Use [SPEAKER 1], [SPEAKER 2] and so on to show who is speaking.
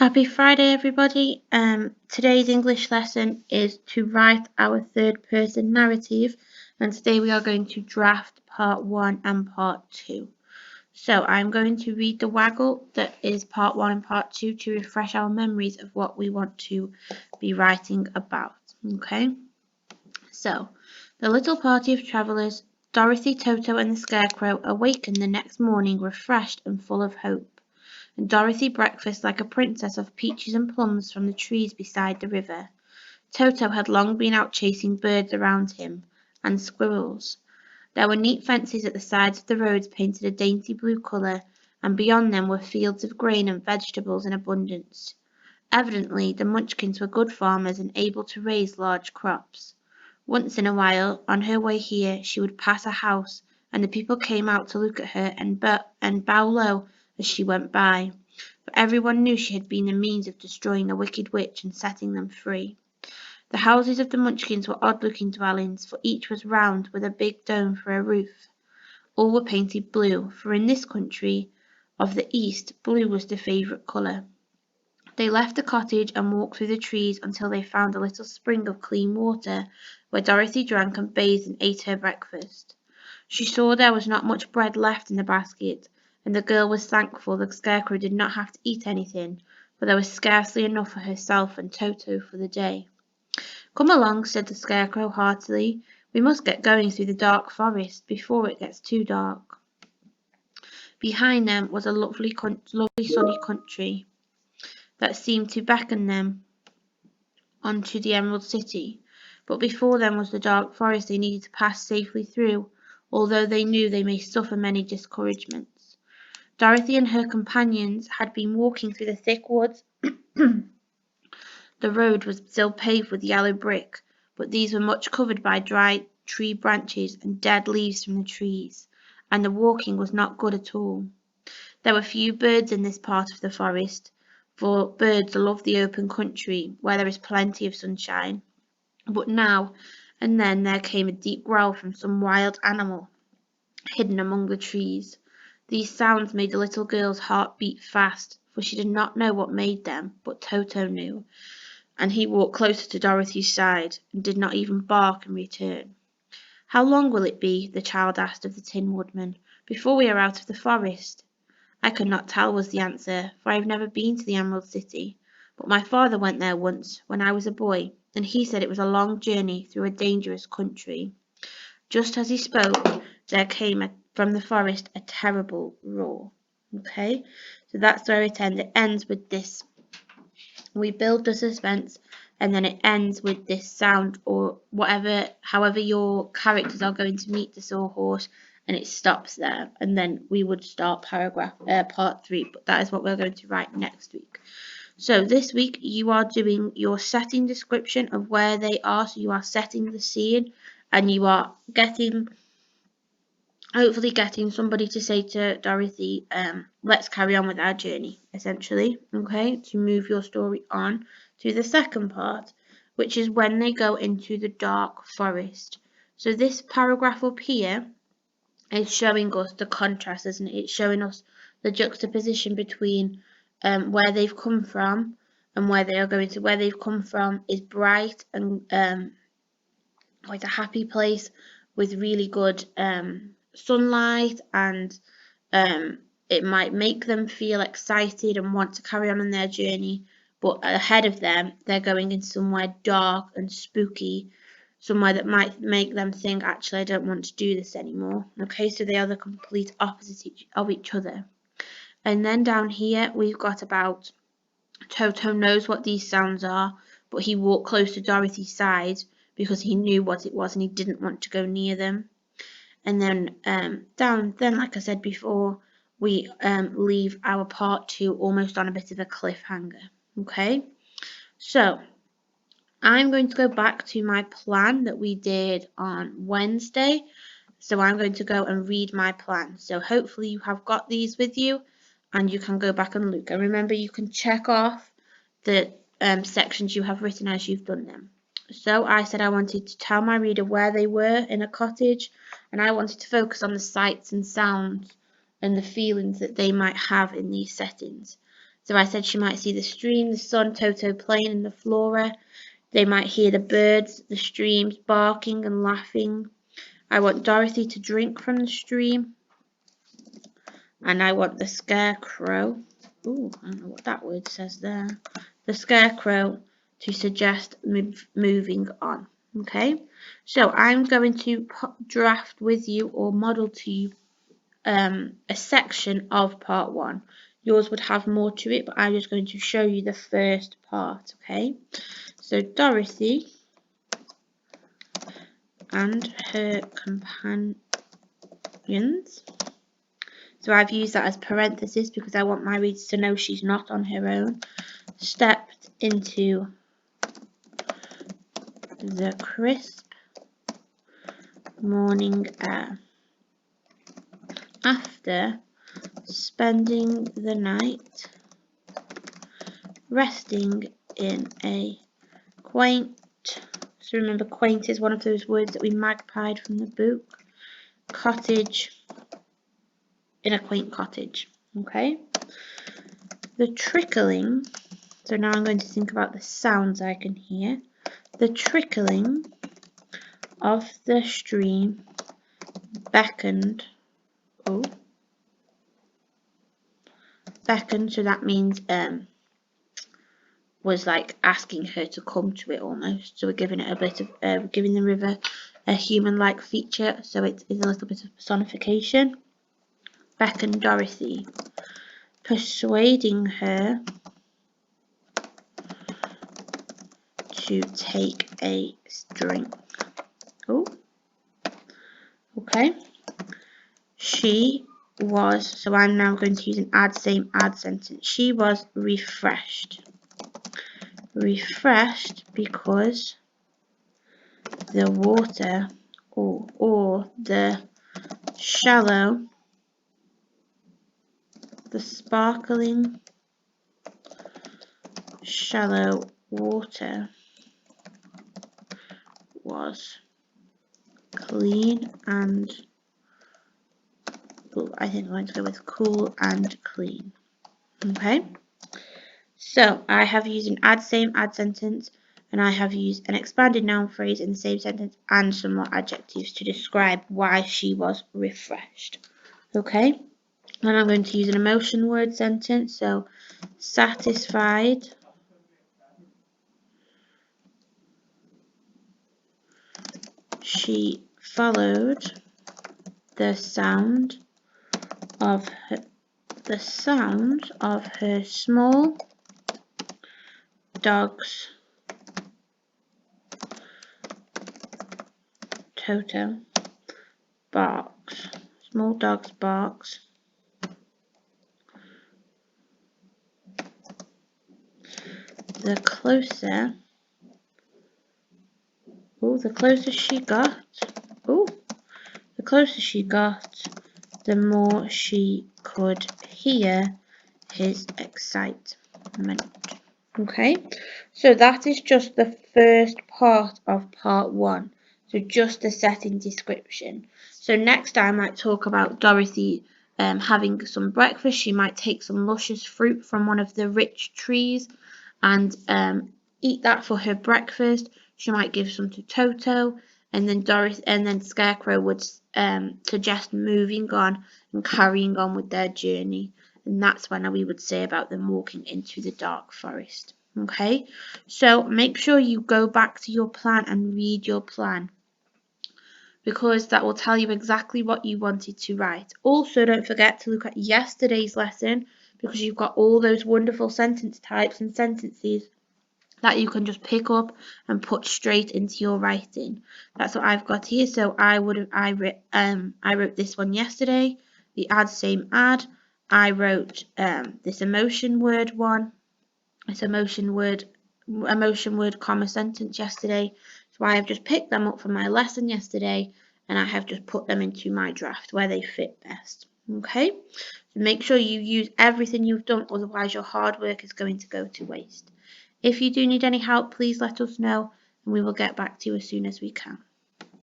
[SPEAKER 1] Happy Friday, everybody. Today's English lesson is to write our third person narrative, and today we are going to draft part 1 and part 2. So I'm going to read the waggle that is part 1 and part 2 to refresh our memories of what we want to be writing about. Okay? So, the little party of travellers, Dorothy, Toto and the Scarecrow, awakened the next morning refreshed and full of hope. And Dorothy breakfasted like a princess off peaches and plums from the trees beside the river. Toto had long been out chasing birds around him, and squirrels. There were neat fences at the sides of the roads painted a dainty blue colour, and beyond them were fields of grain and vegetables in abundance. Evidently, the Munchkins were good farmers and able to raise large crops. Once in a while, on her way here, she would pass a house, and the people came out to look at her and bow low as she went by, for everyone knew she had been the means of destroying the wicked witch and setting them free. The houses of the Munchkins were odd-looking dwellings, for each was round with a big dome for a roof. All were painted blue, for in this country of the East blue was the favourite colour. They left the cottage and walked through the trees until they found a little spring of clean water, where Dorothy drank and bathed and ate her breakfast. She saw there was not much bread left in the basket, and the girl was thankful the Scarecrow did not have to eat anything, for there was scarcely enough for herself and Toto for the day. "Come along," said the Scarecrow heartily. "We must get going through the dark forest before it gets too dark." Behind them was a lovely sunny country that seemed to beckon them on to the Emerald City, but before them was the dark forest they needed to pass safely through, although they knew they may suffer many discouragements. Dorothy and her companions had been walking through the thick woods. The road was still paved with yellow brick, but these were much covered by dry tree branches and dead leaves from the trees, and the walking was not good at all. There were few birds in this part of the forest, for birds love the open country where there is plenty of sunshine, but now and then there came a deep growl from some wild animal hidden among the trees. These sounds made the little girl's heart beat fast, for she did not know what made them, but Toto knew, and he walked closer to Dorothy's side and did not even bark in return. "How long will it be," the child asked of the Tin Woodman, "before we are out of the forest?" "I could not tell," was the answer, "for I have never been to the Emerald City, but my father went there once when I was a boy, and he said it was a long journey through a dangerous country." Just as he spoke, there came from the forest a terrible roar. Okay, so that's where it ends. It ends with this. We build the suspense, and then it ends with this sound, or however your characters are going to meet the sawhorse, and it stops there, and then we would start part 3, but that is what we're going to write next week. So this week you are doing your setting description of where they are, so you are setting the scene, and you are hopefully getting somebody to say to Dorothy, let's carry on with our journey, essentially, okay, to move your story on to the second part, which is when they go into the dark forest. So this paragraph up here is showing us the contrast, isn't it? It's showing us the juxtaposition between where they've come from and where they are going to. Where they've come from is bright and quite a happy place with really good sunlight, and it might make them feel excited and want to carry on their journey, but ahead of them they're going in somewhere dark and spooky, somewhere that might make them think, actually I don't want to do this anymore. Okay, so they are the complete opposite of each other. And then down here we've got about Toto knows what these sounds are, but he walked close to Dorothy's side because he knew what it was and he didn't want to go near them. And then like I said before, we leave our part 2 almost on a bit of a cliffhanger. Okay, so I'm going to go back to my plan that we did on Wednesday. So I'm going to go and read my plan. So hopefully you have got these with you and you can go back and look. And remember, you can check off the sections you have written as you've done them. So I said I wanted to tell my reader where they were in a cottage, and I wanted to focus on the sights and sounds and the feelings that they might have in these settings. So I said she might see the stream, the sun, Toto playing in the flora. They might hear the birds, the streams barking and laughing. I want Dorothy to drink from the stream. And I want the scarecrow. Ooh, I don't know what that word says there. The scarecrow to suggest moving on. Okay, so I'm going to draft with you or model to you a section of part 1. Yours would have more to it, but I'm just going to show you the first part. Okay, so Dorothy and her companions. So I've used that as parenthesis because I want my readers to know she's not on her own. Stepped into the crisp morning air. After spending the night resting in a quaint, so remember quaint is one of those words that we magpied from the book, cottage, in a quaint cottage. Okay, the trickling, so now I'm going to think about the sounds I can hear. The trickling of the stream beckoned, beckoned, so that means was like asking her to come to it almost. So we're giving it a bit of, giving the river a human-like feature, so it is a little bit of personification. Beckoned Dorothy, persuading her to take a drink. Oh, okay. She was, so I'm now going to use an add sentence. She was refreshed. Refreshed because the water or the shallow, the sparkling shallow water was clean and, I think I'm going to go with cool and clean. Okay, so I have used an add sentence, and I have used an expanded noun phrase in the same sentence and some more adjectives to describe why she was refreshed. Okay, and I'm going to use an emotion word sentence, so satisfied, she followed the sound of her small dog's Toto barks. Small dog's barks. The closer she got, the more she could hear his excitement. Okay, so that is just the first part of part 1. So just the setting description. So next I might talk about Dorothy having some breakfast. She might take some luscious fruit from one of the rich trees and eat that for her breakfast. She might give some to Toto, and then Scarecrow would suggest moving on and carrying on with their journey. And that's when we would say about them walking into the dark forest. Okay, so make sure you go back to your plan and read your plan, because that will tell you exactly what you wanted to write. Also, don't forget to look at yesterday's lesson, because you've got all those wonderful sentence types and sentences that you can just pick up and put straight into your writing. That's what I've got here. So I wrote this one yesterday, the add. I wrote this emotion word one, this emotion word comma sentence yesterday. So I have just picked them up from my lesson yesterday, and I have just put them into my draft where they fit best. Okay, so make sure you use everything you've done, otherwise your hard work is going to go to waste. If you do need any help, please let us know, and we will get back to you as soon as we can.